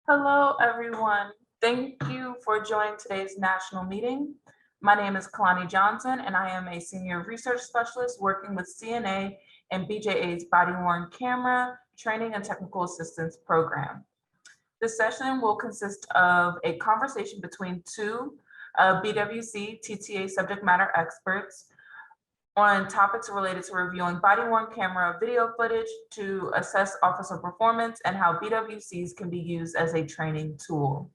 Hello, everyone. Thank you for joining today's national meeting. My name is Kalani Johnson, and I am a senior research specialist working with CNA and BJA's body-worn camera training and technical assistance program. This session will consist of a conversation between two BWC TTA subject matter experts on topics related to reviewing body-worn camera video footage to assess officer performance and how BWCs can be used as a training tool.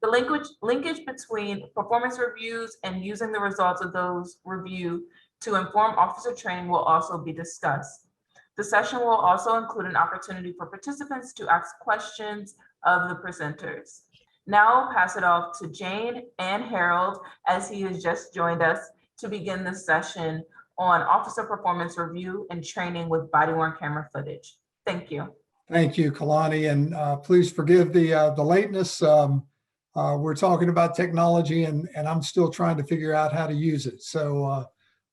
The linkage between performance reviews and using the results of those reviews to inform officer training will also be discussed. The session will also include an opportunity for participants to ask questions of the presenters. Now I'll pass it off to Jane and Harold, as he has just joined us, to begin the session on officer performance review and training with body-worn camera footage. Thank you. Thank you, Kalani, and please forgive the lateness. We're talking about technology, and I'm still trying to figure out how to use it. So,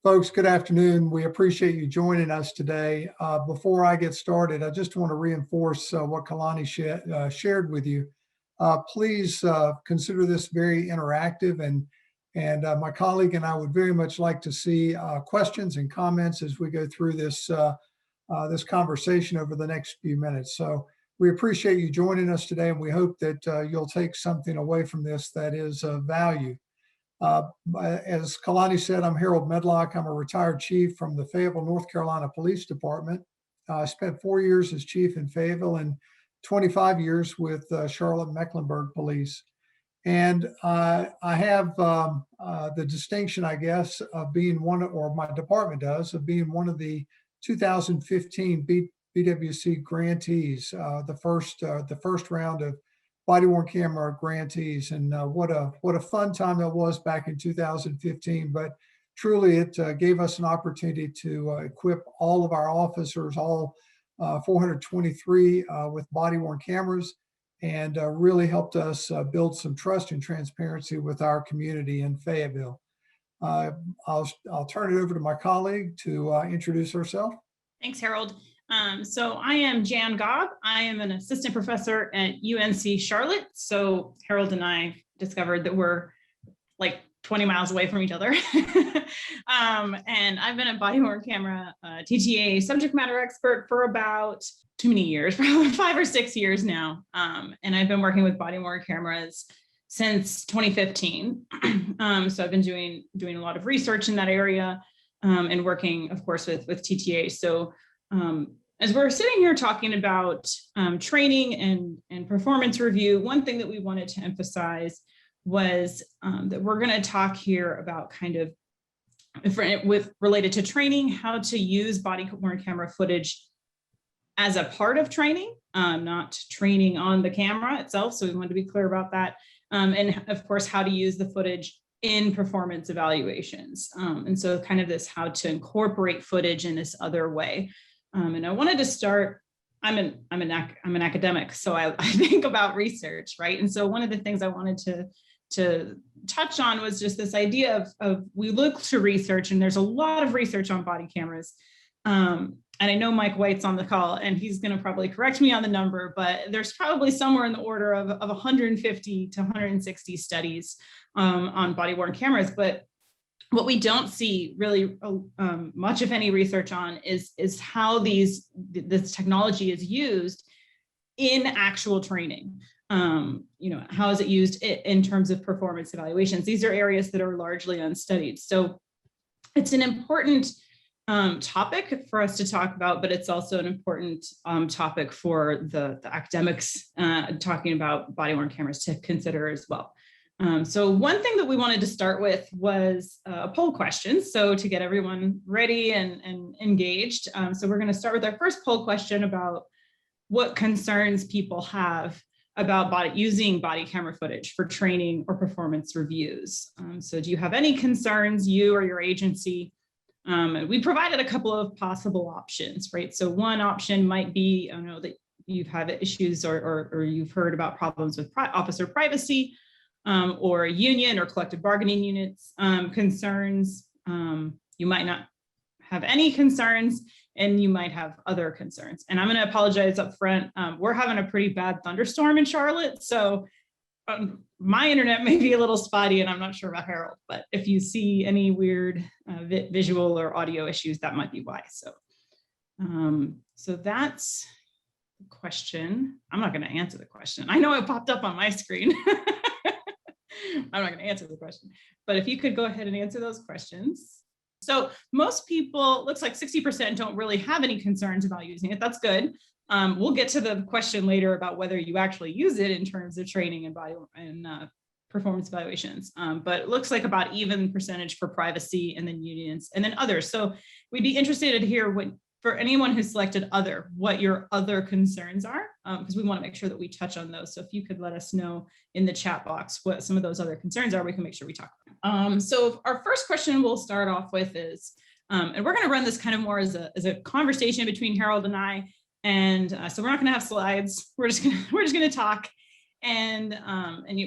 folks, good afternoon. We appreciate you joining us today. Before I get started, I just want to reinforce what Kalani shared with you. Please consider this very interactive, and my colleague and I would very much like to see questions and comments as we go through this this conversation over the next few minutes. So we appreciate you joining us today, and we hope that you'll take something away from this that is of value. As Kalani said, I'm Harold Medlock. I'm a retired chief from the Fayetteville, North Carolina Police Department. I spent 4 years as chief in Fayetteville and 25 years with Charlotte Mecklenburg Police. And I have the distinction, I guess, of being one, or my department does, of being one of the 2015 BWC grantees, the first round of body-worn camera grantees. And what a fun time that was back in 2015. But truly, it gave us an opportunity to equip all of our officers, all 423, with body-worn cameras, and really helped us build some trust and transparency with our community in Fayetteville. I'll turn it over to my colleague to introduce herself. Thanks, Harold. So I am Jan Gobb. I am an assistant professor at UNC Charlotte. So Harold and I discovered that we're like 20 miles away from each other. And I've been a body-worn camera TTA subject matter expert for about too many years, probably 5 or 6 years now. And I've been working with body-worn cameras since 2015. So I've been doing a lot of research in that area and working, of course, with TTA. So as we're sitting here talking about training and performance review, one thing that we wanted to emphasize was that we're going to talk here about kind of related to training, how to use body-worn camera footage as a part of training, not training on the camera itself. So we wanted to be clear about that. And of course, how to use the footage in performance evaluations. And so kind of this how to incorporate footage in this other way. And I wanted to start, I'm an academic, so I think about research, right? And so one of the things I wanted to touch on was just this idea of we look to research, and there's a lot of research on body cameras. And I know Mike White's on the call, and he's going to probably correct me on the number, but there's probably somewhere in the order of 150 to 160 studies on body-worn cameras. But what we don't see really much of any research on is how this technology is used in actual training. How is it used in terms of performance evaluations? These are areas that are largely unstudied. So it's an important topic for us to talk about, but it's also an important topic for the academics talking about body-worn cameras to consider as well. So one thing that we wanted to start with was a poll question. So to get everyone ready and engaged. So we're going to start with our first poll question about what concerns people have about using body camera footage for training or performance reviews. So do you have any concerns, you or your agency? We provided a couple of possible options, right? So one option might be, I know that you've had issues or you've heard about problems with officer privacy, or union or collective bargaining units concerns. You might not have any concerns, and you might have other concerns. And I'm going to apologize up front. We're having a pretty bad thunderstorm in Charlotte, so my internet may be a little spotty, and I'm not sure about Harold, but if you see any weird visual or audio issues, that might be why. So that's the question. I'm not going to answer the question. I know it popped up on my screen. I'm not going to answer the question, but if you could go ahead and answer those questions. So most people, looks like 60% don't really have any concerns about using it. That's good. We'll get to the question later about whether you actually use it in terms of training and body and performance evaluations. But it looks like about even percentage for privacy, and then unions, and then others. So we'd be interested to hear what, for anyone who selected other, what your other concerns are, because we want to make sure that we touch on those. So if you could let us know in the chat box what some of those other concerns are, we can make sure we talk about them. So our first question we'll start off with is, and we're going to run this kind of more as a conversation between Harold and I. And so we're not going to have slides. We're just going to talk, and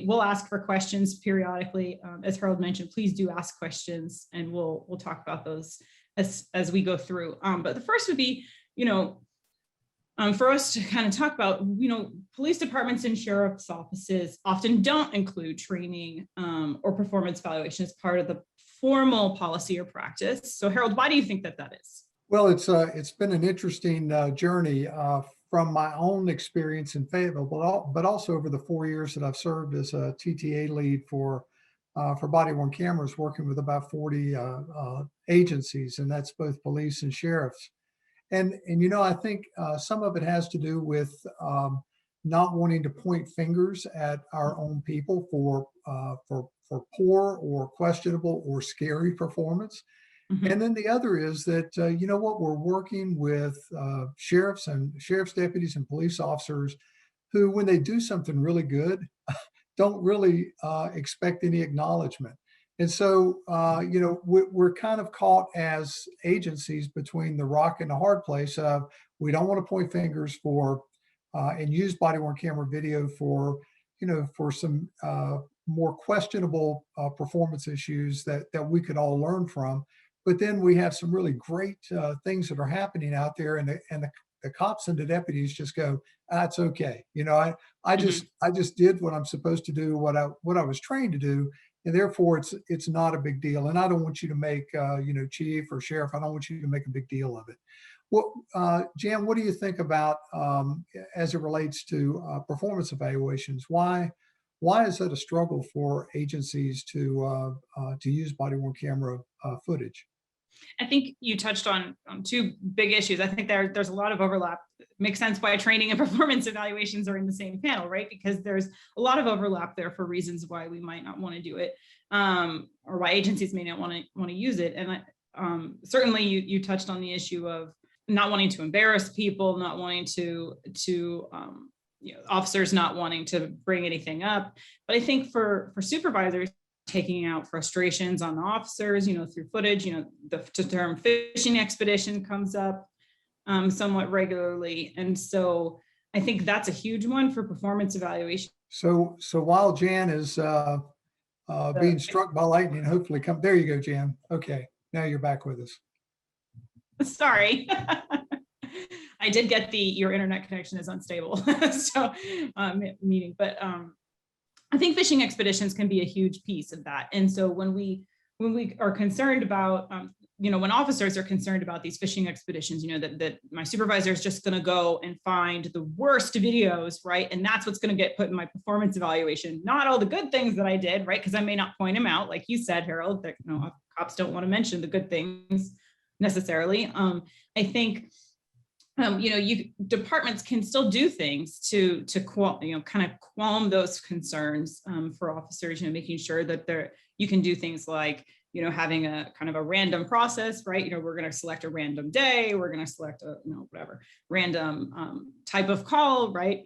we'll ask for questions periodically. As Harold mentioned, please do ask questions, and we'll talk about those as we go through. But the first would be, for us to kind of talk about, police departments and sheriff's offices often don't include training or performance evaluation as part of the formal policy or practice. So Harold, why do you think that is? Well, it's been an interesting journey from my own experience in Fayetteville, but also over the 4 years that I've served as a TTA lead for body-worn cameras, working with about 40 agencies, and that's both police and sheriffs. And I think some of it has to do with not wanting to point fingers at our own people for poor or questionable or scary performance. Mm-hmm. And then the other is that, we're working with sheriff's deputies and police officers who, when they do something really good, don't really expect any acknowledgement. And so, we're kind of caught as agencies between the rock and the hard place of, we don't want to point fingers for and use body-worn camera video for some more questionable performance issues that we could all learn from. But then we have some really great things that are happening out there, and the cops and the deputies just go, it's okay. I just did what I'm supposed to do, what I was trained to do, and therefore it's not a big deal. And I don't want you to make chief or sheriff, I don't want you to make a big deal of it. Well, Jan, what do you think about as it relates to performance evaluations? Why is that a struggle for agencies to use body-worn camera footage? I think you touched on two big issues. I think there's a lot of overlap. It makes sense why training and performance evaluations are in the same panel, right? Because there's a lot of overlap there for reasons why we might not want to do it, or why agencies may not want to use it. And certainly you touched on the issue of not wanting to embarrass people, not wanting to officers not wanting to bring anything up. But I think for supervisors, taking out frustrations on the officers, through footage, the term fishing expedition comes up somewhat regularly. And so I think that's a huge one for performance evaluation. So while Jan is being struck by lightning, hopefully there you go, Jan. Okay, now you're back with us. Sorry. I did get your internet connection is unstable. So meeting, but I think fishing expeditions can be a huge piece of that. And so when we are concerned about, when officers are concerned about these fishing expeditions, that my supervisor is just going to go and find the worst videos, right? And that's what's going to get put in my performance evaluation, not all the good things that I did, right? Because I may not point them out, like you said, Harold, that cops don't want to mention the good things necessarily. I think departments can still do things to kind of qualm those concerns for officers, making sure that you can do things like, having a kind of a random process, right? We're going to select a random day, we're going to select a, random type of call, right?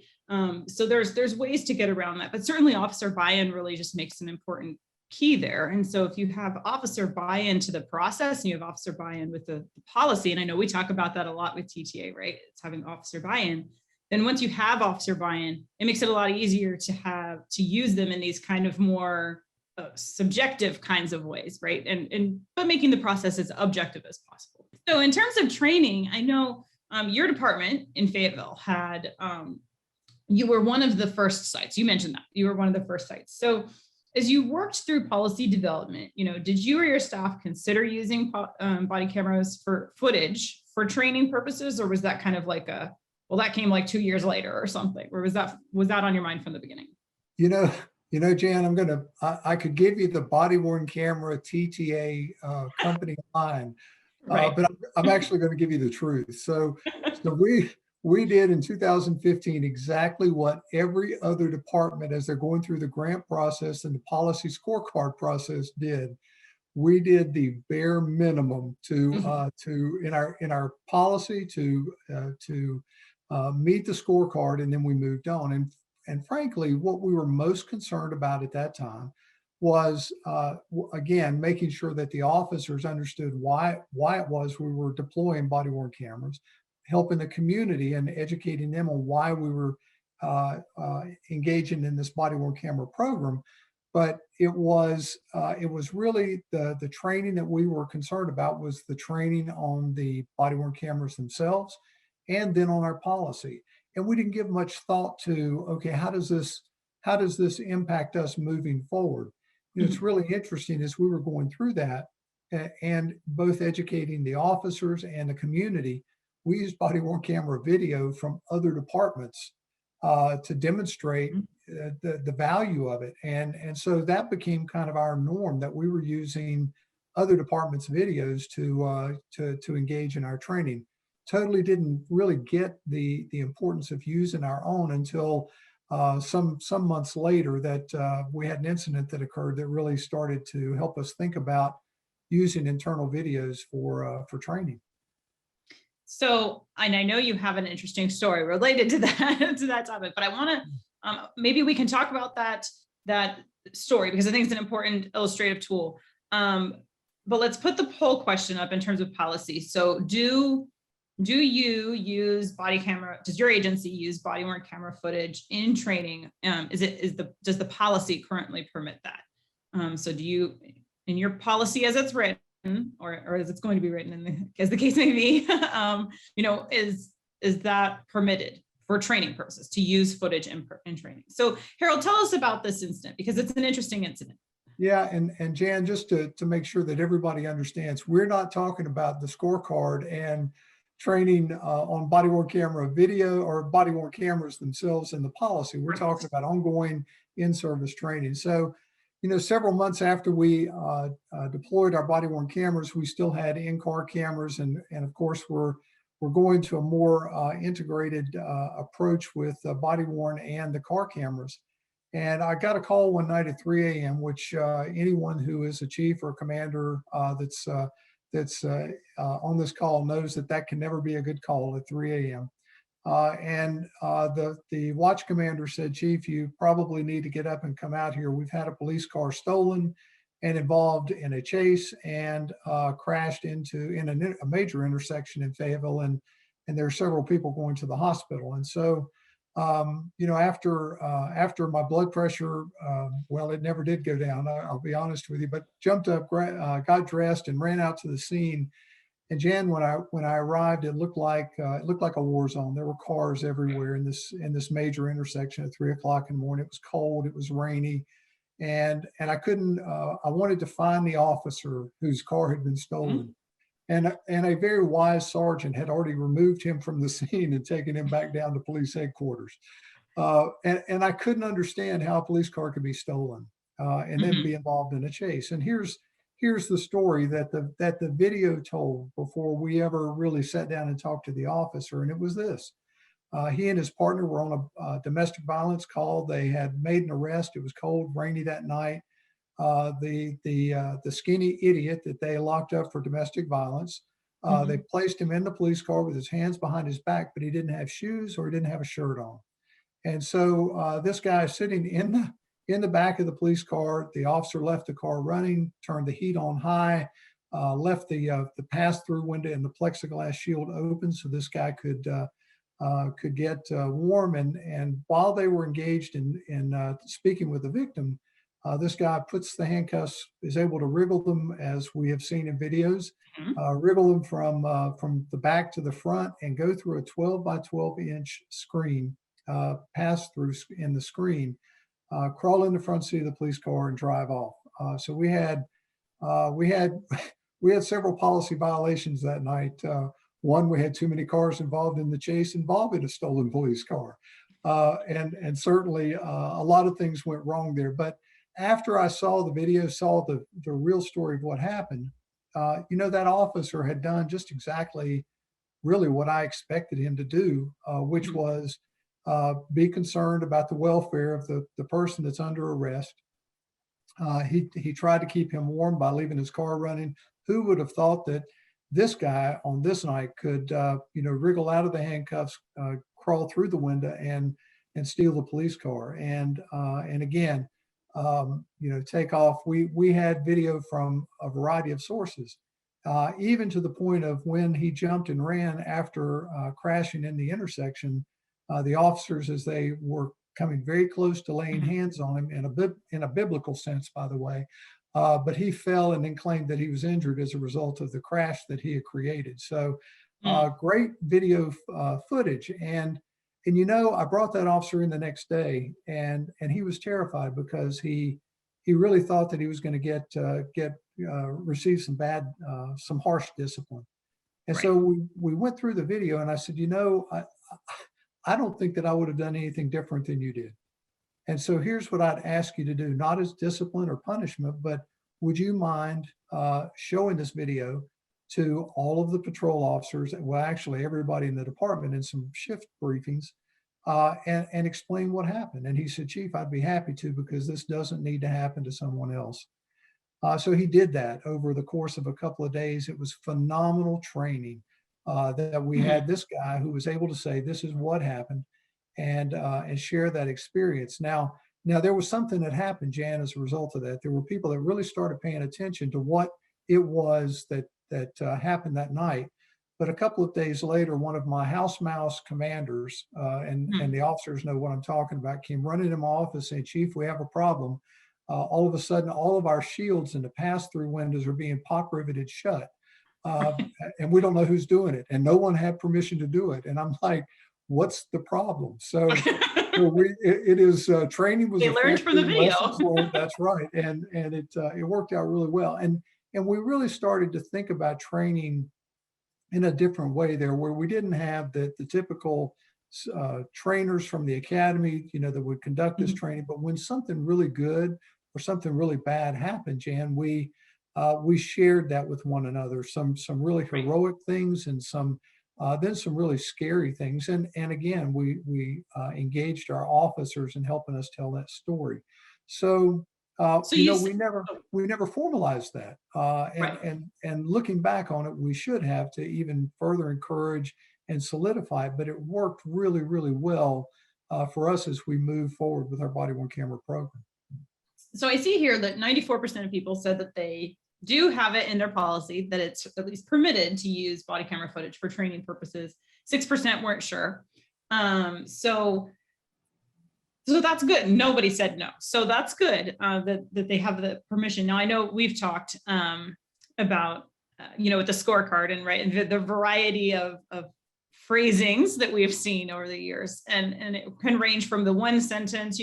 So there's ways to get around that, but certainly officer buy-in really just makes an important key there. And so if you have officer buy-in to the process and you have officer buy-in with the policy, and I know we talk about that a lot with TTA, right? It's having officer buy-in. Then once you have officer buy-in, it makes it a lot easier to use them in these kind of more subjective kinds of ways, right? But making the process as objective as possible. So in terms of training, I know your department in Fayetteville had, you were one of the first sites. You mentioned that you were one of the first sites. So as you worked through policy development, did you or your staff consider using body cameras for footage for training purposes, or was that kind of like well, that came like 2 years later or something, or was that on your mind from the beginning? Jan, I could give you the body worn camera TTA company line, Right. but I'm actually going to give you the truth. So we did in 2015 exactly what every other department, as they're going through the grant process and the policy scorecard process, did. We did the bare minimum to in our policy to meet the scorecard, and then we moved on. And frankly, what we were most concerned about at that time was, again, making sure that the officers understood why it was we were deploying body-worn cameras, helping the community and educating them on why we were engaging in this body-worn camera program. But it was really the training that we were concerned about was the training on the body-worn cameras themselves, and then on our policy. And we didn't give much thought to, okay, how does this impact us moving forward? It's really interesting as we were going through that and both educating the officers and the community, we used body worn camera video from other departments to demonstrate the value of it. And so that became kind of our norm, that we were using other departments' videos to engage in our training. Totally didn't really get the importance of using our own until some months later that we had an incident that occurred that really started to help us think about using internal videos for training. So, and I know you have an interesting story related to that topic, but I want to maybe we can talk about that story, because I think it's an important illustrative tool. But let's put the poll question up in terms of policy. So, do you use body camera? Does your agency use body worn camera footage in training? Does the policy currently permit that? So, do you, in your policy as it's written, or as it's going to be written, as the case may be, is that permitted for training purposes to use footage in training? So Harold, tell us about this incident, because it's an interesting incident. Yeah, and Jan, just to make sure that everybody understands, we're not talking about the scorecard and training on body worn camera video or body worn cameras themselves in the policy. We're talking about ongoing in-service training. So, several months after we deployed our body worn cameras, we still had in-car cameras, and of course we're going to a more integrated approach with body worn and the car cameras. And I got a call one night at 3 a.m., which anyone who is a chief or a commander that's on this call knows that can never be a good call at 3 a.m. The watch commander said, "Chief, you probably need to get up and come out here. We've had a police car stolen and involved in a chase and crashed in a major intersection in Fayetteville, and there are several people going to the hospital." And so, after my blood pressure, well, it never did go down, I'll be honest with you, but jumped up, got dressed, and ran out to the scene. And Jan, when I arrived, it looked like a war zone. There were cars everywhere in this major intersection at 3 o'clock in the morning. It was cold, it was rainy, and I couldn't. I wanted to find the officer whose car had been stolen, and a very wise sergeant had already removed him from the scene and taken him back down to police headquarters. And I couldn't understand how a police car could be stolen and then be involved in a chase. And here's the story that the video told before we ever really sat down and talked to the officer. And it was this: he and his partner were on a domestic violence call. They had made an arrest. It was cold, rainy that night. The skinny idiot that they locked up for domestic violence, they placed him in the police car with his hands behind his back, but he didn't have shoes or he didn't have a shirt on. And so this guy is sitting in the back of the police car. The officer left the car running, turned the heat on high, left the pass-through window and the plexiglass shield open so this guy could get warm. And while they were engaged in speaking with the victim, This guy puts the handcuffs, is able to wriggle them as we have seen in videos, Mhm. wriggle them from the back to the front and go through a 12 by 12-inch screen, pass through in the screen, crawl in the front seat of the police car and drive off. So we had we had we had several policy violations that night. One, we had too many cars involved in the chase involving a stolen police car, and certainly a lot of things went wrong there. But after I saw the video, saw the real story of what happened, that officer had done just exactly really what I expected him to do, which was be concerned about the welfare of the person that's under arrest. He tried to keep him warm by leaving his car running. Who would have thought that this guy on this night could, wriggle out of the handcuffs, crawl through the window, and steal the police car, and again, take off. We had video from a variety of sources, even to the point of when he jumped and ran after crashing in the intersection. The officers, as they were coming very close to laying hands on him in a biblical sense, by the way. But he fell and then claimed that he was injured as a result of the crash that he had created. So great video footage. And I brought that officer in the next day, and he was terrified because he really thought that he was going to receive some harsh discipline. And Right. so we went through the video, and I said, I don't think that I would have done anything different than you did. And so here's what I'd ask you to do, not as discipline or punishment, but would you mind showing this video to all of the patrol officers, well, actually everybody in the department in some shift briefings, and explain what happened? And he said, Chief, I'd be happy to, because this doesn't need to happen to someone else. So he did that over the course of a couple of days. It was phenomenal training that we had this guy who was able to say, this is what happened, and share that experience. Now there was something that happened, Jan, as a result of that. There were people that really started paying attention to what it was that happened that night. But a couple of days later, one of my house mouse commanders, and the officers know what I'm talking about, came running in my office saying, Chief, we have a problem. All of a sudden, all of our shields in the pass-through windows are being pop riveted shut. And we don't know who's doing it, and no one had permission to do it. And I'm like, what's the problem? So it is training was They learned from the video. Learned, that's right, and it worked out really well. And we really started to think about training in a different way there, where we didn't have the typical trainers from the academy, that would conduct this training. But when something really good or something really bad happened, Jan, we shared that with one another, some really heroic things, and then some really scary things. And again, we engaged our officers in helping us tell that story. So we never formalized that. And looking back on it, we should have, to even further encourage and solidify it. But it worked really, really well for us as we move forward with our body-worn camera program. So I see here that 94% of people said that they do have it in their policy, that it's at least permitted to use body camera footage for training purposes. 6% weren't sure. So that's good. Nobody said no. So that's good that they have the permission. Now, I know we've talked about, with the scorecard and the variety of phrasings that we have seen over the years. And it can range from the one sentence,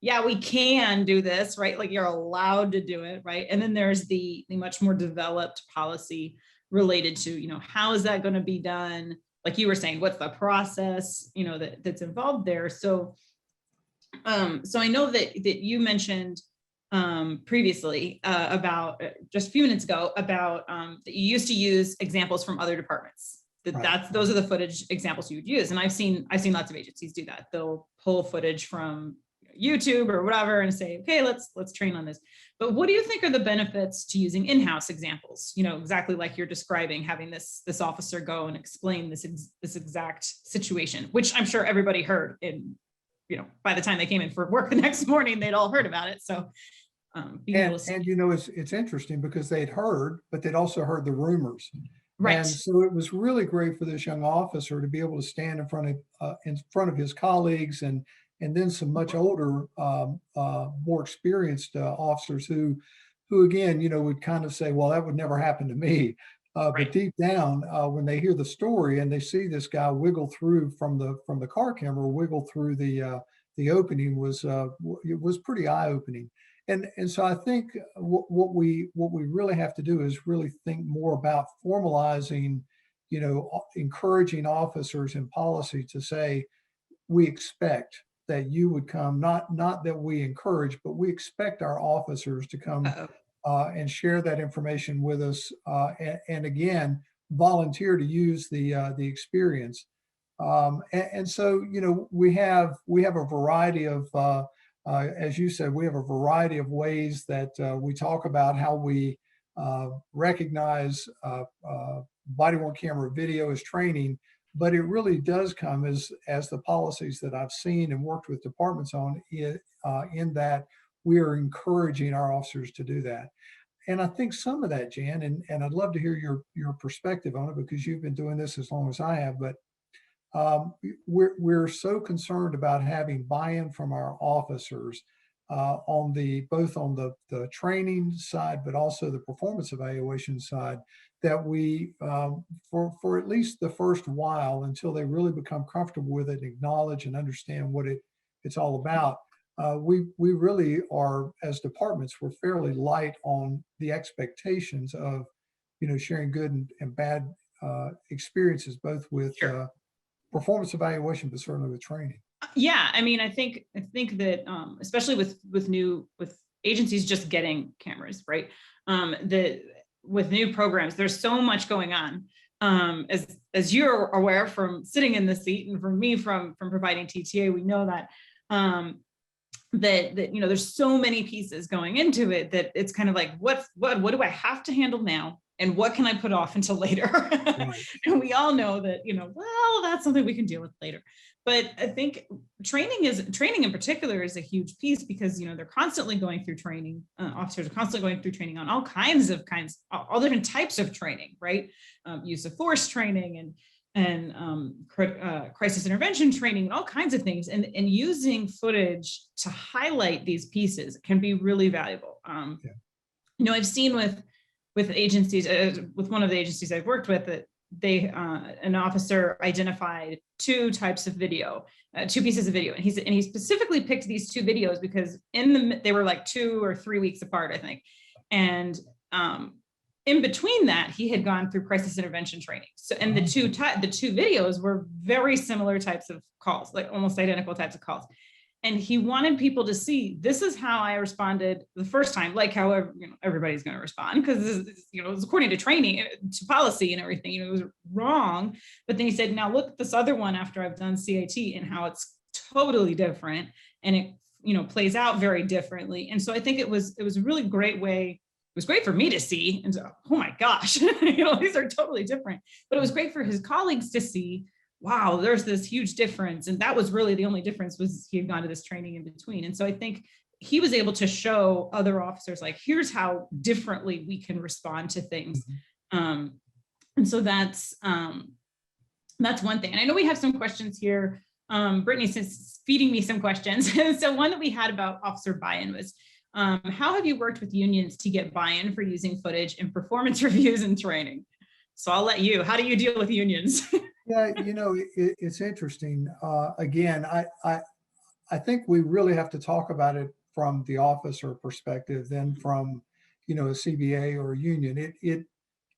yeah, we can do this, right? Like, you're allowed to do it, right? And then there's the much more developed policy related to, how is that going to be done? Like you were saying, what's the process, that's involved there? So I know that you mentioned previously about just a few minutes ago about that you used to use examples from other departments. Those are the footage examples you would use. And I've seen lots of agencies do that. They'll pull footage from YouTube or whatever and say, okay, let's train on this. But what do you think are the benefits to using in-house examples? Exactly like you're describing, having this officer go and explain this exact situation, which I'm sure everybody heard in, by the time they came in for work the next morning, they'd all heard about it. So it's interesting because they'd heard, but they'd also heard the rumors. Right. And so it was really great for this young officer to be able to stand in front of his colleagues and and then some much older, more experienced officers who again, would kind of say, well, that would never happen to me. But Right. deep down, when they hear the story and they see this guy wiggle through from the car camera, wiggle through the opening, it was pretty eye opening. And so I think what we really have to do is really think more about formalizing, encouraging officers in policy to say, we expect that you would come, not that we encourage, but we expect our officers to come Uh-oh. and share that information with us, and again, volunteer to use the experience. And so, we have a variety of, as you said, we have a variety of ways that we talk about how we recognize body-worn camera video as training, but it really does come as the policies that I've seen and worked with departments on, in that we are encouraging our officers to do that. And I think some of that, Jan, and I'd love to hear your perspective on it because you've been doing this as long as I have, but we're so concerned about having buy-in from our officers on both on the training side, but also the performance evaluation side, that we for at least the first while, until they really become comfortable with it, acknowledge and understand what it's all about. We really are, as departments, we're fairly light on the expectations of sharing good and bad experiences, both with Sure. performance evaluation, but certainly with training. Yeah, I mean, I think that especially with agencies just getting cameras, right? The with new programs, there's so much going on. As you're aware from sitting in the seat, and from me from providing TTA, we know that that there's so many pieces going into it that it's kind of like, what do I have to handle now? And what can I put off until later? Right. And we all know that, well, that's something we can deal with later. But I think training in particular is a huge piece, because, they're constantly going through training. Officers are constantly going through training on all different types of training, right? Use of force training and crisis intervention training and all kinds of things. And using footage to highlight these pieces can be really valuable. Yeah. I've seen with agencies, with one of the agencies I've worked with, that an officer identified two types of video, two pieces of video, and he specifically picked these two videos because they were like 2 or 3 weeks apart, I think, and in between that, he had gone through crisis intervention training. So, and the two videos were very similar types of calls, like almost identical types of calls. And he wanted people to see, this is how I responded the first time, like how everybody's going to respond, because it's according to training, to policy and everything, it was wrong. But then he said, now look at this other one after I've done CIT and how it's totally different, and it plays out very differently. And so I think it was a really great way. It was great for me to see and so, oh my gosh, these are totally different. But it was great for his colleagues to see, wow, there's this huge difference. And that was really the only difference, was he had gone to this training in between. And so I think he was able to show other officers, like, here's how differently we can respond to things. And so that's one thing. And I know we have some questions here. Brittany's feeding me some questions. So one that we had about officer buy-in was, how have you worked with unions to get buy-in for using footage in performance reviews and training? So I'll let you, how do you deal with unions? Yeah, it's interesting. Again, I think we really have to talk about it from the officer perspective, then from, a CBA or a union.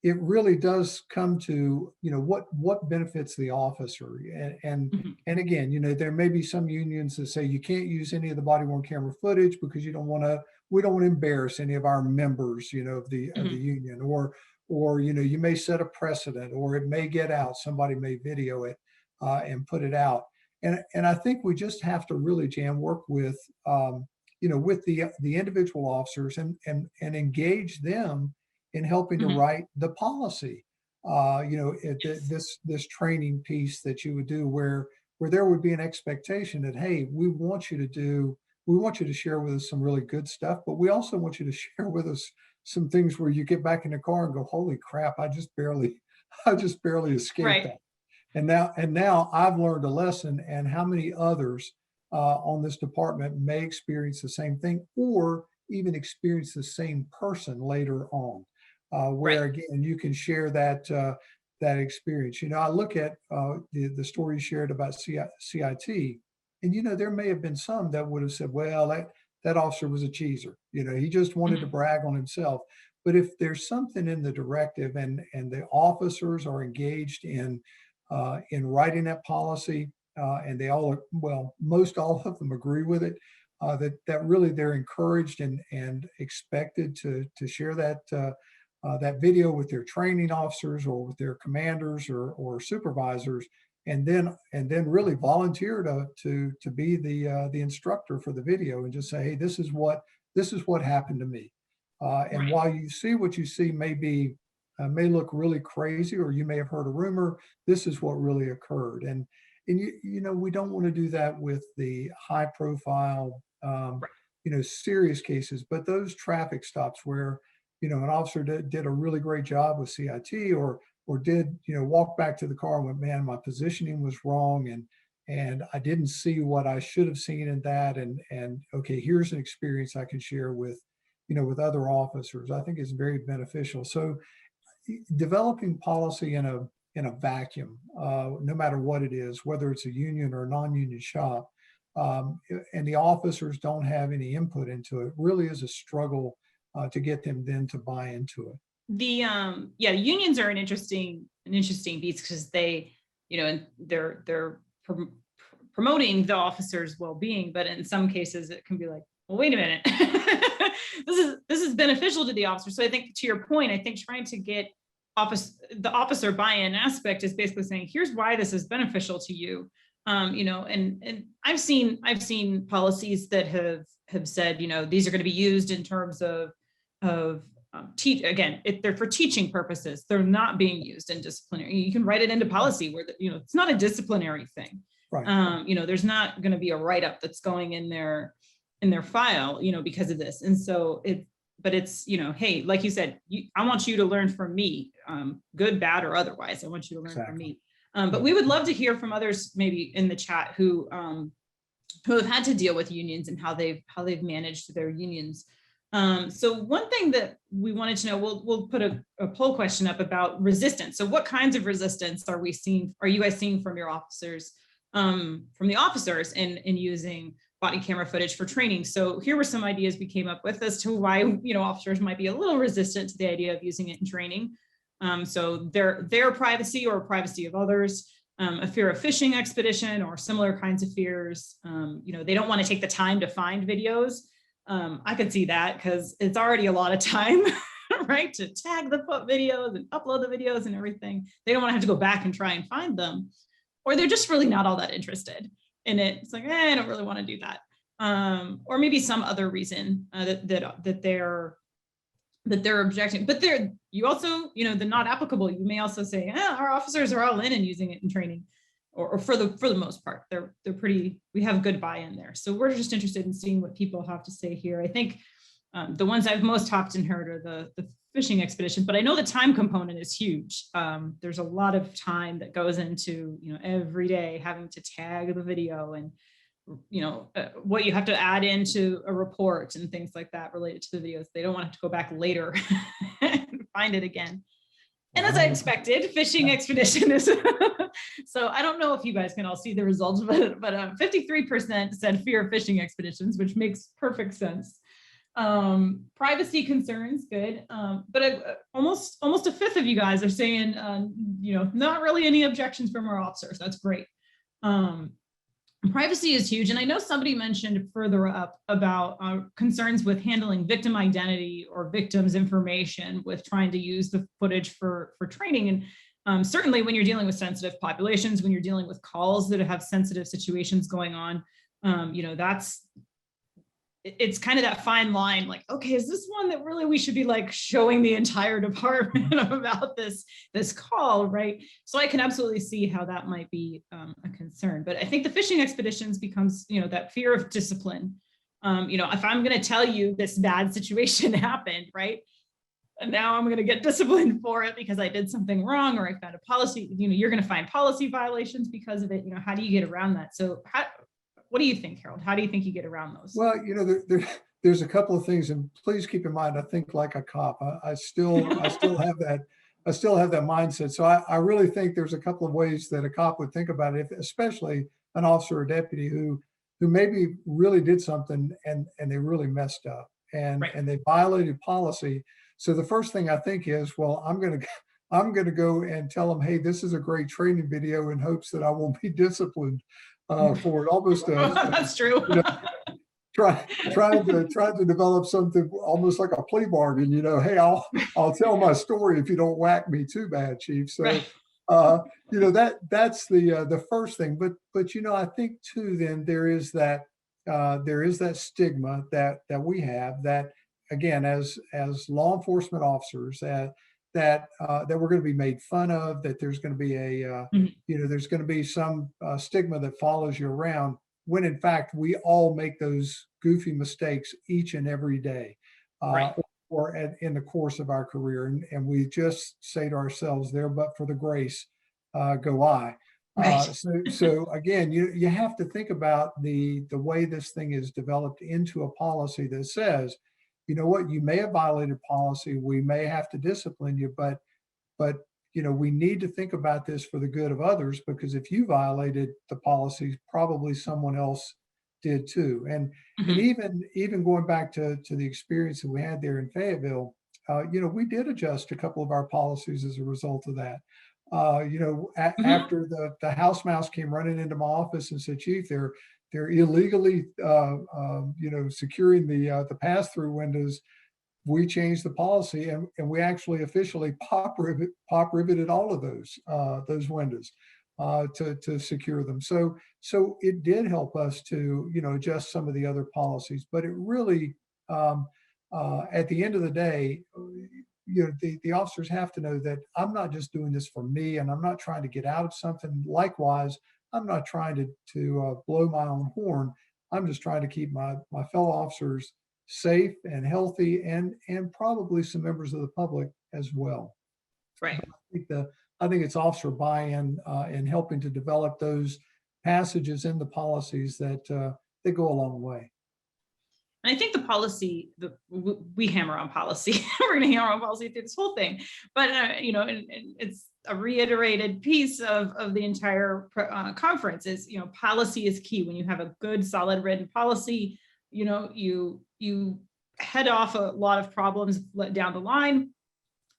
It really does come to, what benefits the officer. And again, there may be some unions that say you can't use any of the body-worn camera footage because we don't want to embarrass any of our members, of the union, or you may set a precedent, or it may get out, somebody may video it and put it out. And I think we just have to really, Jan, work with with the individual officers and engage them in helping to write the policy. This training piece that you would do, where there would be an expectation that, hey, we want you to share with us some really good stuff, but we also want you to share with us some things where you get back in the car and go, holy crap, I just barely escaped that. And now I've learned a lesson, and how many others on this department may experience the same thing, or even experience the same person later on, where again, you can share that that experience. I look at the story you shared about CIT, and there may have been some that would have said, well, that officer was a cheeser. He just wanted to brag on himself. But if there's something in the directive and the officers are engaged in writing that policy, and they all, well, most all of them agree with it, that really they're encouraged and expected to share that video with their training officers or with their commanders or supervisors, and then really volunteer to be the instructor for the video and just say, hey, this is what happened to me. And while you see what you see may look really crazy, or you may have heard a rumor, this is what really occurred. And we don't want to do that with the high profile, serious cases, but those traffic stops where, an officer did a really great job with CIT, or did, walk back to the car and went, man, my positioning was wrong. And I didn't see what I should have seen in that. And okay, here's an experience I can share with other officers. I think is very beneficial. So developing policy in a vacuum, no matter what it is, whether it's a union or a non-union shop, and the officers don't have any input into it, really is a struggle to get them then to buy into it. The unions are an interesting beast, because they, and they're promoting the officers' well-being, but in some cases it can be like, well, wait a minute, this is beneficial to the officer. So I think, to your point, I think trying to get the officer buy-in aspect is basically saying, here's why this is beneficial to you. And I've seen policies that have said, these are going to be used in terms of again, they're for teaching purposes. They're not being used in disciplinary. You can write it into policy where it's not a disciplinary thing. Right. There's not going to be a write-up that's going in their file, because of this. And so it's, hey, like you said, I want you to learn from me, good, bad, or otherwise. I want you to learn from me. But we would love to hear from others, maybe in the chat, who have had to deal with unions and how they've managed their unions. So one thing that we wanted to know, we'll put a poll question up about resistance. So what kinds of resistance are you guys seeing from your officers, from the officers in using body camera footage for training? So here were some ideas we came up with as to why, officers might be a little resistant to the idea of using it in training. So their privacy or privacy of others, a fear of phishing expedition or similar kinds of fears. They don't want to take the time to find videos. I could see that, because it's already a lot of time, right, to tag the videos and upload the videos and everything. They don't want to have to go back and try and find them, or they're just really not all that interested in it. It's like, I don't really want to do that. Or maybe some other reason that they're objecting, but you also, the not applicable, you may also say, our officers are all in and using it in training, or for the most part, they're pretty, we have good buy-in there. So we're just interested in seeing what people have to say here. I think the ones I've most often heard are the fishing expedition, but I know the time component is huge. There's a lot of time that goes into, every day having to tag the video, and what you have to add into a report and things like that related to the videos. They don't want to go back later and find it again. And as I expected, fishing expedition is, so I don't know if you guys can all see the results, but 53% said fear of fishing expeditions, which makes perfect sense. Privacy concerns, good. But almost a fifth of you guys are saying, not really any objections from our officers. That's great. Privacy is huge. And I know somebody mentioned further up about concerns with handling victim identity or victims' information with trying to use the footage for training. And certainly when you're dealing with sensitive populations, when you're dealing with calls that have sensitive situations going on, it's kind of that fine line, like, okay, is this one that really we should be like showing the entire department about this call, right? So I can absolutely see how that might be a concern. But I think the fishing expeditions becomes, that fear of discipline. If I'm going to tell you this bad situation happened, right? And now I'm going to get disciplined for it because I did something wrong, or I found a policy, you're going to find policy violations because of it. How do you get around that? So what do you think, Harold? How do you think you get around those? Well, there's a couple of things, and please keep in mind, I think like a cop. I still have that. I still have that mindset. So I really think there's a couple of ways that a cop would think about it, especially an officer or deputy who maybe really did something and they really messed up and they violated policy. So the first thing I think is, well, I'm going to go and tell them, hey, this is a great training video in hopes that I won't be disciplined for it. Almost that's true. Trying to develop something almost like a plea bargain. Hey, I'll tell my story if you don't whack me too bad, Chief. So that's the first thing. But I think too, then there is that stigma that we have, that again, as law enforcement officers, that we're going to be made fun of, that there's going to be there's going to be some stigma that follows you around, when in fact we all make those goofy mistakes each and every day, or in the course of our career, and we just say to ourselves, there but for the grace go I. So again, you have to think about the way this thing is developed into a policy that says, you know what, you may have violated policy, we may have to discipline you, but we need to think about this for the good of others, because if you violated the policies, probably someone else did too. And even going back to the experience that we had there in Fayetteville, we did adjust a couple of our policies as a result of that. After the house mouse came running into my office and said, Chief, they're illegally securing the pass-through windows. We changed the policy and we actually officially pop riveted all of those windows to secure them. So it did help us to adjust some of the other policies, but it really at the end of the day, the officers have to know that I'm not just doing this for me, and I'm not trying to get out of something. Likewise, I'm not trying to blow my own horn. I'm just trying to keep my fellow officers safe and healthy, and probably some members of the public as well. Right. I think it's officer buy-in in helping to develop those passages in the policies that go a long way. And I think the policy, we hammer on policy. We're going to hammer on policy through this whole thing, but it's a reiterated piece of the entire conference is, policy is key. When you have a good, solid written policy, you head off a lot of problems down the line.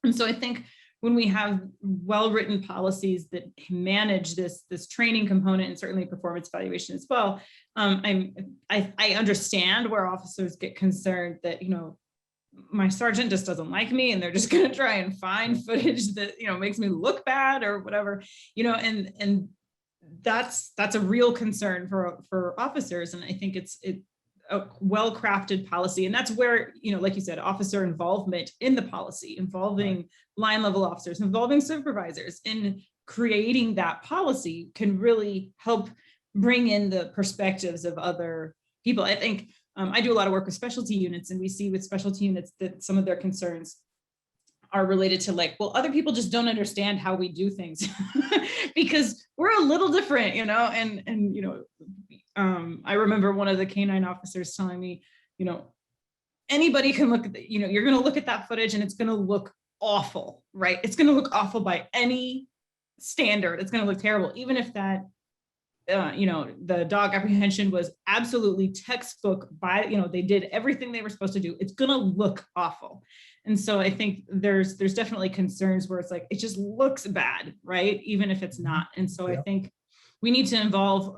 And so I think when we have well-written policies that manage this training component, and certainly performance evaluation as well, I understand where officers get concerned that, my sergeant just doesn't like me and they're just going to try and find footage that, makes me look bad or whatever, and that's a real concern for officers. And I think it's a well-crafted policy. And that's where, like you said, officer involvement in the policy, involving line level officers, involving supervisors in creating that policy can really help bring in the perspectives of other people. I think I do a lot of work with specialty units, and we see with specialty units that some of their concerns are related to other people just don't understand how we do things because we're a little different, I remember one of the canine officers telling me, anybody can look at you're going to look at that footage and it's going to look awful, right? It's going to look awful by any standard. It's going to look terrible, even if that, the dog apprehension was absolutely textbook they did everything they were supposed to do. It's going to look awful. And so I think there's definitely concerns where it's it just looks bad, right? Even if it's not. And so I think we need to involve,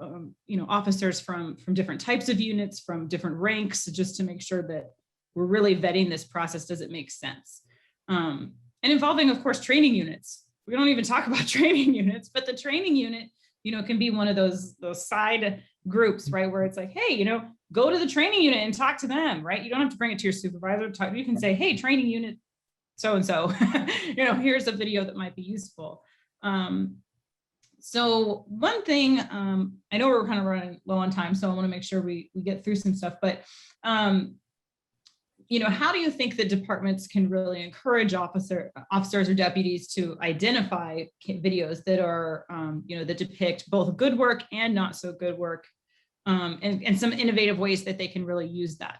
officers from different types of units, from different ranks, just to make sure that we're really vetting this process. Does it make sense? And involving, of course, training units. We don't even talk about training units, but the training unit, can be one of those side groups, right? Where it's hey, go to the training unit and talk to them, right? You don't have to bring it to your supervisor. You can say, hey, training unit, so-and-so, here's a video that might be useful. So one thing, I know we're kind of running low on time, so I want to make sure we get through some stuff, but how do you think that departments can really encourage officers or deputies to identify videos that are, that depict both good work and not so good work and some innovative ways that they can really use that.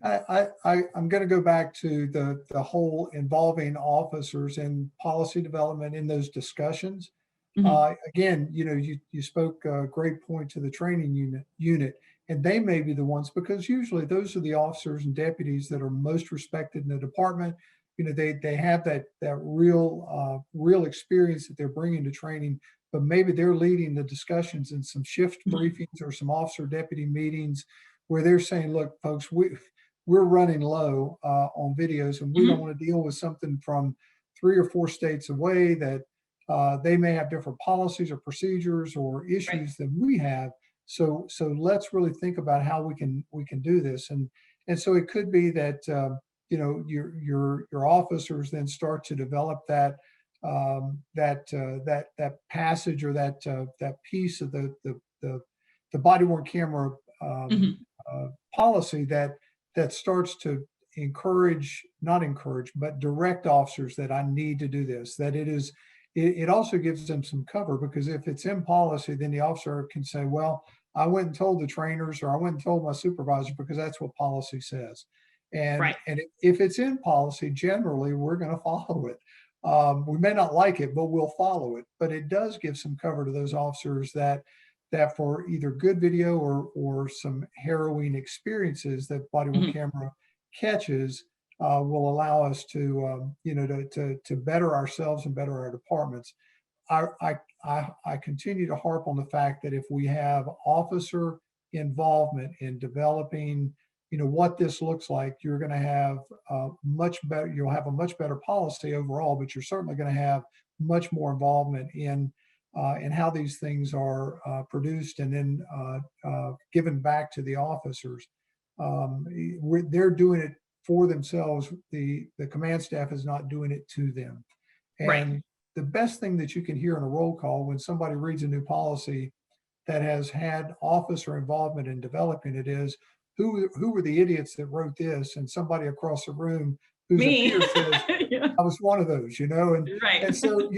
I'm going to go back to the whole involving officers in policy development in those discussions. Again, you spoke a great point to the training unit, and they may be the ones, because usually those are the officers and deputies that are most respected in the department. They have that real experience that they're bringing to training, but maybe they're leading the discussions in some shift briefings or some officer deputy meetings where they're saying, look, folks, we're running low on videos, and we don't want to deal with something from 3 or 4 states away that they may have different policies or procedures or issues than we have. So let's really think about how we can do this. And so it could be that your officers then start to develop that passage or that piece of the body worn camera policy that starts to not encourage, but direct officers that I need to do this, that it also gives them some cover, because if it's in policy, then the officer can say, well, I went and told the trainers, or I went and told my supervisor, because that's what policy says. And if it's in policy, generally we're going to follow it. We may not like it, but we'll follow it. But it does give some cover to those officers that for either good video or some harrowing experiences that body worn camera catches will allow us to better ourselves and better our departments. I continue to harp on the fact that if we have officer involvement in developing, what this looks like, you're going to have you'll have a much better policy overall, but you're certainly going to have much more involvement in how these things are produced and then given back to the officers. They're doing it for themselves. The command staff is not doing it to them. And the best thing that you can hear in a roll call when somebody reads a new policy that has had officer involvement in developing it is, who were the idiots that wrote this? And somebody across the room who's a peer says, I was one of those, and so,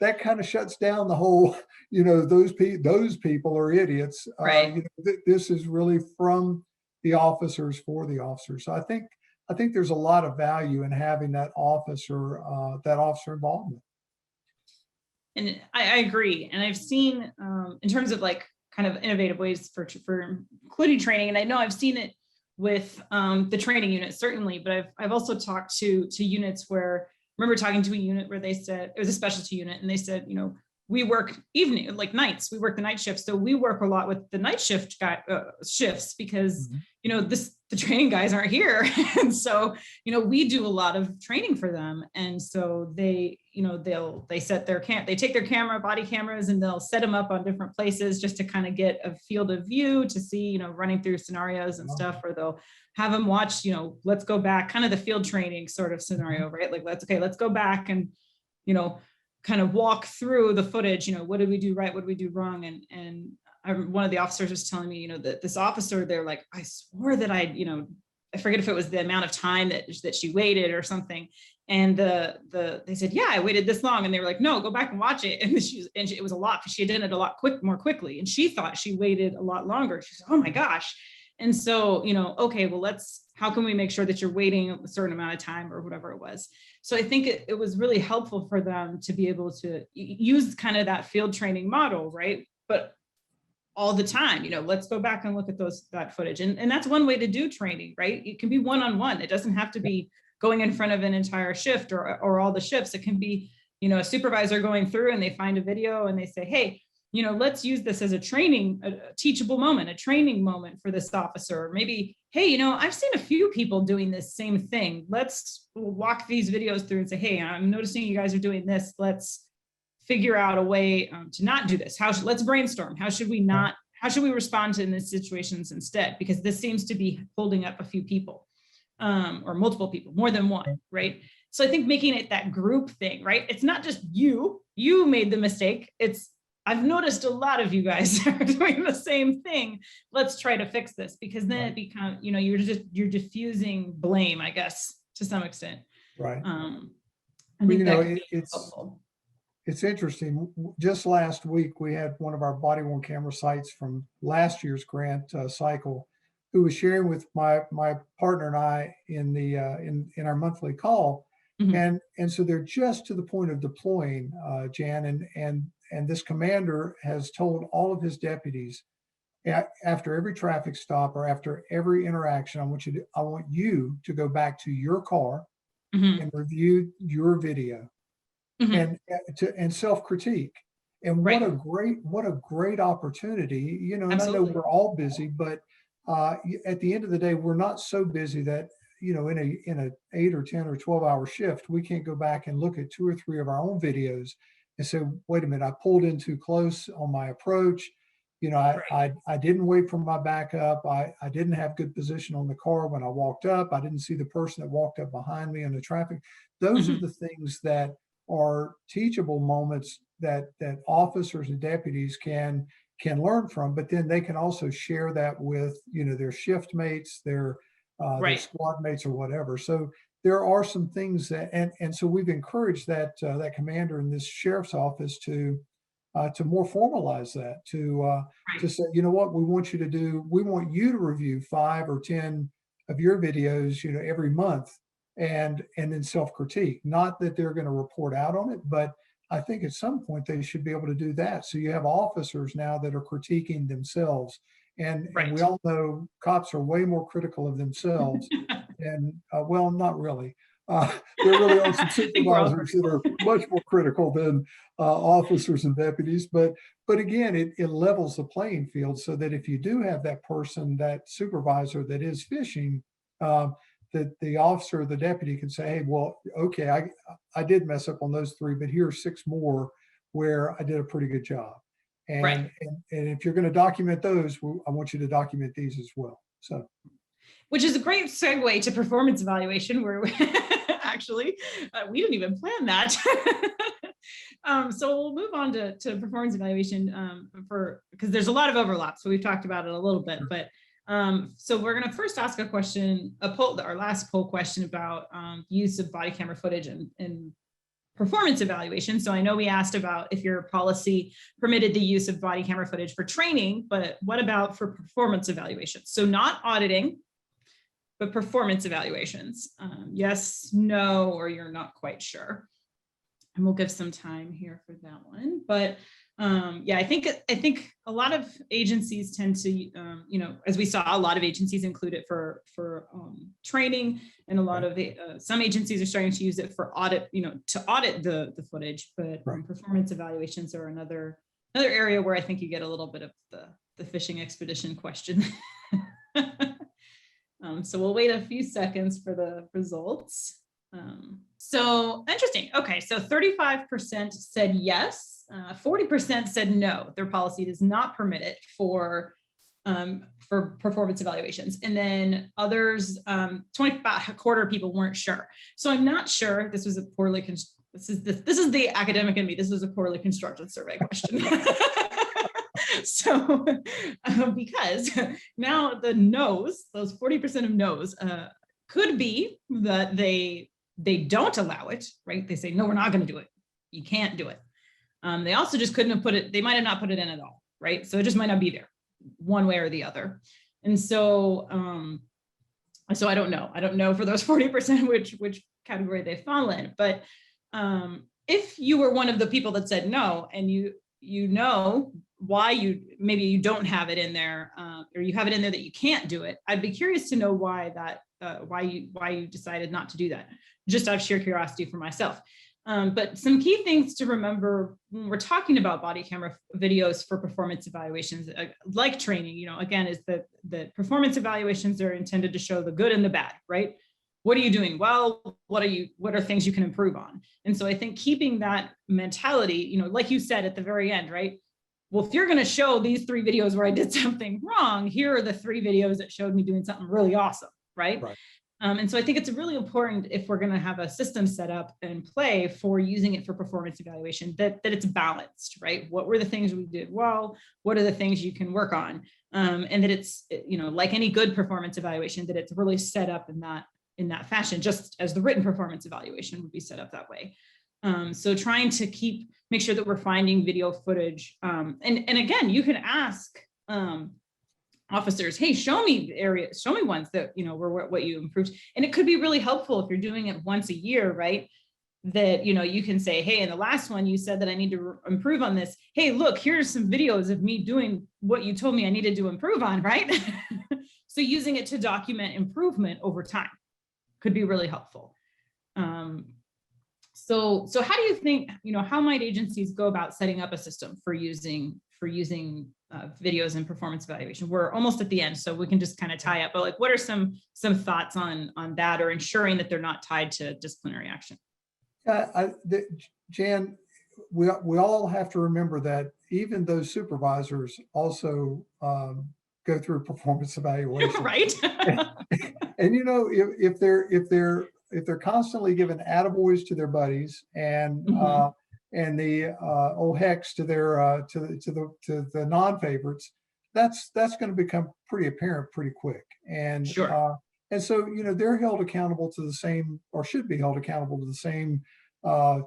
that kind of shuts down the whole, those people are idiots. This is really from the officers for the officers. So I think there's a lot of value in having that officer involvement. And I agree. And I've seen in terms of like kind of innovative ways for including training. And I know I've seen it with the training unit, certainly, but I've also talked to units where, I remember talking to a unit where they said, it was a specialty unit, and they said, we work nights, we work the night shift. So we work a lot with the night shift shifts because, the training guys aren't here. And so, we do a lot of training for them. And so they, they set they take their body cameras, and they'll set them up on different places just to kind of get a field of view to see, running through scenarios and stuff, or they'll have them watch, let's go back, kind of the field training sort of scenario, right? Like, let's go back and, kind of walk through the footage, what did we do right? What did we do wrong? And one of the officers was telling me, that this officer, they're like, I swore that I forget if it was the amount of time that she waited or something. And they said, yeah, I waited this long. And they were like, no, go back and watch it. And it was a lot, because she had done it a lot more quickly. And she thought she waited a lot longer. She said, oh my gosh. And so, okay, well, how can we make sure that you're waiting a certain amount of time or whatever it was? So I think it was really helpful for them to be able to use kind of that field training model, right? But all the time, let's go back and look at that footage. And that's one way to do training, right? It can be one-on-one. It doesn't have to be going in front of an entire shift or all the shifts. It can be, a supervisor going through and they find a video and they say, hey, let's use this as a teachable moment, a training moment for this officer. Maybe, hey, I've seen a few people doing this same thing. Let's walk these videos through and say, hey, I'm noticing you guys are doing this. Let's figure out a way to not do this. Let's brainstorm. How should we respond to in these situations instead? Because this seems to be holding up a few people or multiple people, more than one, right? So I think making it that group thing, right? It's not just you made the mistake. I've noticed a lot of you guys are doing the same thing. Let's try to fix this, because then it becomes, you're diffusing blame, I guess, to some extent. Right. I think it's helpful. It's interesting. Just last week, we had one of our body worn camera sites from last year's grant cycle, who was sharing with my partner and I in the in our monthly call, Mhm. and so they're just to the point of deploying, Jan, and this commander has told all of his deputies, after every traffic stop or after every interaction, I want you to go back to your car Mhm. and review your video Mhm. and self-critique. And Right. what a great opportunity, and I know Absolutely. we're all busy, but at the end of the day, we're not so busy that, in a 8 or 10 or 12 hour shift, we can't go back and look at 2 or 3 of our own videos and say, wait a minute, I pulled in too close on my approach. Right. I didn't wait for my backup. I didn't have good position on the car when I walked up. I didn't see the person that walked up behind me in the traffic. Those are Mhm. the things that are teachable moments that officers and deputies can learn from, but then they can also share that with, their shift mates, their Right. squad mates or whatever. So there are some things that, and so we've encouraged that commander in this sheriff's office to more formalize that, to Right. say, you know what, we want you to review 5 or 10 of your videos, every month, and then self-critique. Not that they're going to report out on it, but I think at some point they should be able to do that. So you have officers now that are critiquing themselves. And we Right. all know cops are way more critical of themselves. And well, not really. There really are some I think we're all supervisors that critical. are much more critical than officers and deputies. But again, it levels the playing field so that if you do have that person, that supervisor that is fishing, um, that the officer or the deputy can say, hey, well, okay, I did mess up on those 3, but here are 6 more where I did a pretty good job. Right. And if you're going to document those, I want you to document these as well. So Which is a great segue to performance evaluation, where actually we didn't even plan that. So we'll move on to performance evaluation because there's a lot of overlap. So we've talked about it a little bit, but so we're going to first ask a question, our last poll question about use of body camera footage in performance evaluation. So I know we asked about if your policy permitted the use of body camera footage for training, but what about for performance evaluation? So not auditing, but performance evaluations. Yes, no, or you're not quite sure. And we'll give some time here for that one. But yeah, I think a lot of agencies tend to, as we saw, a lot of agencies include it for training, and a lot of some agencies are starting to use it for audit, to audit the footage. But right. performance evaluations are another area where I think you get a little bit of the fishing expedition question. So we'll wait a few seconds for the results. So interesting. Okay, so 35% said yes, 40% said no. Their policy does not permit it for performance evaluations, and then others, about a quarter of people weren't sure. So I'm not sure. This was a poorly this is the academic in me. This was a poorly constructed survey question. So because now the no's, those 40% of no's, could be that they don't allow it, right? They say, no, we're not going to do it. You can't do it. They also just couldn't have put it, they might have not put it in at all, right? So it just might not be there one way or the other. And so, so I don't know. I don't know for those 40% which category they fall in. But if you were one of the people that said no, and you know why maybe you don't have it in there, or you have it in there that you can't do it, I'd be curious to know why you decided not to do that, just out of sheer curiosity for myself. But some key things to remember when we're talking about body camera videos for performance evaluations, like training, again, is that performance evaluations are intended to show the good and the bad, right? What are you doing well? What are things you can improve on? And so I think keeping that mentality, like you said at the very end, right? Well, if you're going to show these 3 videos where I did something wrong, here are the 3 videos that showed me doing something really awesome, right? And so I think it's really important, if we're going to have a system set up and play for using it for performance evaluation, that it's balanced, right? What were the things we did well? What are the things you can work on? And that it's, like any good performance evaluation, that it's really set up in that fashion, just as the written performance evaluation would be set up that way. So trying to make sure that we're finding video footage. And again, you can ask officers, hey, show me areas, show me ones that, were what you improved. And it could be really helpful if you're doing it once a year, right? That, you can say, hey, in the last one, you said that I need to improve on this. Hey, look, here's some videos of me doing what you told me I needed to improve on, right? So using it to document improvement over time could be really helpful. So how do you think, how might agencies go about setting up a system for using videos and performance evaluation? We're almost at the end, so we can just kind of tie up, but like, what are some thoughts on that, or ensuring that they're not tied to disciplinary action? Jan, we all have to remember that even those supervisors also go through performance evaluation, right? and if they're constantly giving attaboys to their buddies and and the oh hex to their to the non-favorites, that's going to become pretty apparent pretty quick. And sure. And so, they're held accountable to the same, or should be held accountable to the same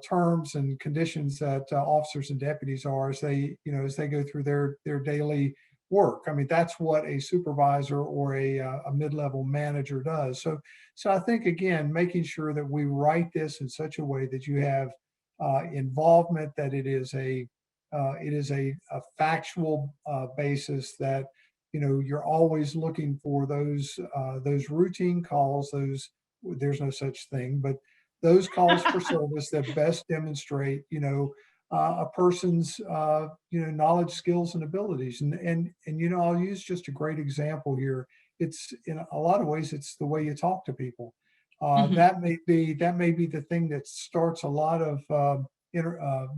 terms and conditions that officers and deputies are as they go through their daily work. I mean, that's what a supervisor or a mid-level manager does. So I think, again, making sure that we write this in such a way that you have involvement, that it is a factual basis, that you're always looking for those routine calls, there's no such thing, but those calls for service that best demonstrate, a person's, knowledge, skills, and abilities. And I'll use just a great example here. It's, in a lot of ways, it's the way you talk to people. That may be the thing that starts a lot of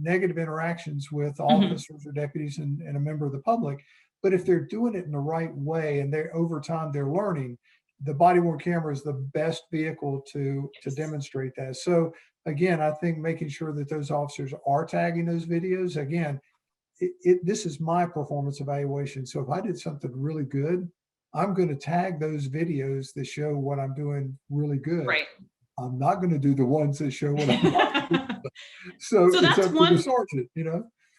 negative interactions with officers or deputies and a member of the public. But if they're doing it in the right way, and over time they're learning, the body-worn camera is the best vehicle to demonstrate that. So again, I think making sure that those officers are tagging those videos. Again, this is my performance evaluation. So if I did something really good, I'm going to tag those videos that show what I'm doing really good. Right. I'm not going to do the ones that show what I'm not doing. So that's one sergeant,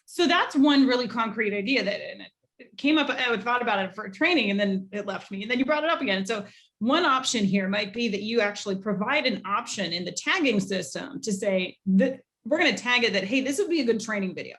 So that's one really concrete idea that it came up. I thought about it for training, and then it left me, and then you brought it up again. So one option here might be that you actually provide an option in the tagging system to say that we're going to tag it that, hey, this would be a good training video,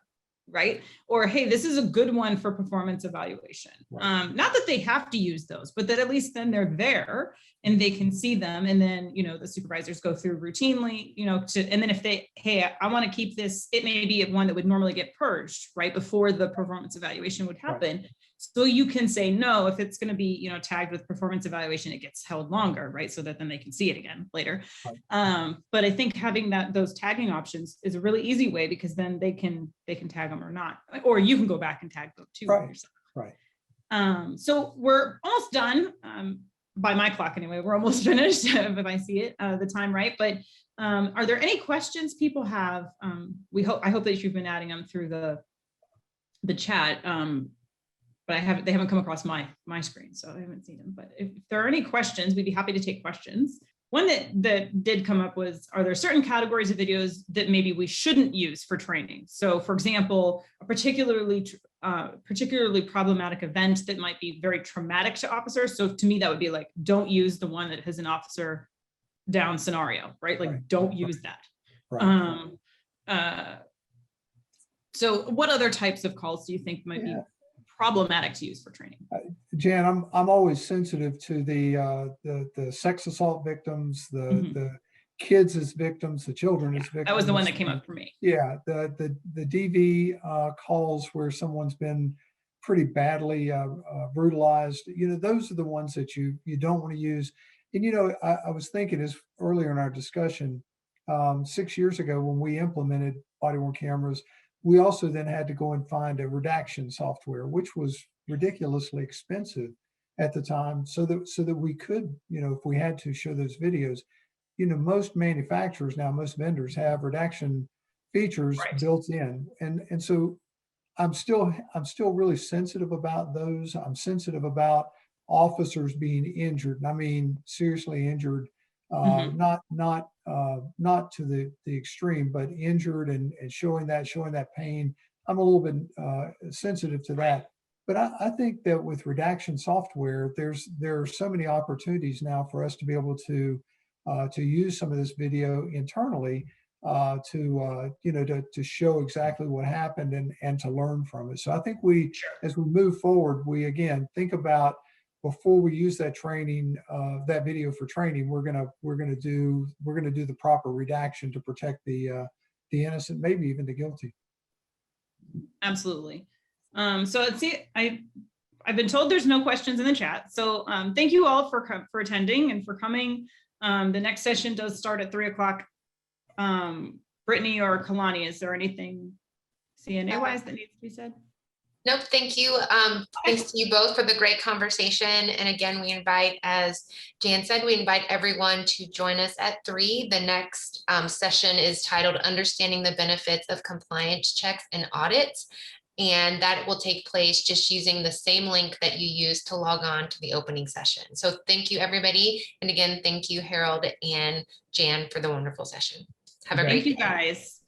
right? Or, hey, this is a good one for performance evaluation. Right. Not that they have to use those, but that at least then they're there and they can see them. And then, the supervisors go through routinely, and then if they, hey, I want to keep this, it may be one that would normally get purged right before the performance evaluation would happen. Right. So you can say, no, if it's going to be, tagged with performance evaluation, it gets held longer, right? So that then they can see it again later. Right. But I think having those tagging options is a really easy way, because then they can tag them or not, or you can go back and tag them too. Right. Yourself. Right. So we're almost done. By my clock anyway, we're almost finished if I see it, the time right. But are there any questions people have? I hope that you've been adding them through the chat. But they haven't come across my screen, so I haven't seen them. But if there are any questions, we'd be happy to take questions. One that did come up was, are there certain categories of videos that maybe we shouldn't use for training? So for example, a particularly problematic event that might be very traumatic to officers. So to me, that would be like, don't use the one that has an officer down scenario, right? Like, right. Don't use that. Right. So what other types of calls do you think might be problematic to use for training? Jan, I'm always sensitive to the sex assault victims, the kids as victims, the children as victims. That was the one that came up for me. Yeah, the DV calls where someone's been pretty badly brutalized. Those are the ones that you don't want to use. And I was thinking, as earlier in our discussion, 6 years ago when we implemented body-worn cameras, we also then had to go and find a redaction software, which was ridiculously expensive at the time, so that we could, if we had to, show those videos. Most manufacturers now, most vendors have redaction features built in, and so I'm still really sensitive about those. I'm sensitive about officers being injured, and I mean seriously injured, Mhm. not to the extreme, but injured and showing that pain. I'm a little bit sensitive to that. But I think that with redaction software, there are so many opportunities now for us to be able to use some of this video internally to show exactly what happened and to learn from it. So I think as we move forward, we again think about before we use that training, that video for training, we're gonna do the proper redaction to protect the innocent, maybe even the guilty. Absolutely. So let's see, I've been told there's no questions in the chat. So thank you all for attending and for coming. The next session does start at 3 o'clock. Brittany or Kalani, is there anything CNA wise that needs to be said? Nope, thank you. Thanks to you both for the great conversation. And again, we invite, as Jan said, we invite everyone to join us at 3. The next session is titled Understanding the Benefits of Compliance Checks and Audits. And that will take place just using the same link that you used to log on to the opening session. So thank you, everybody. And again, thank you, Harold and Jan, for the wonderful session. Have a great day. Thank you, guys.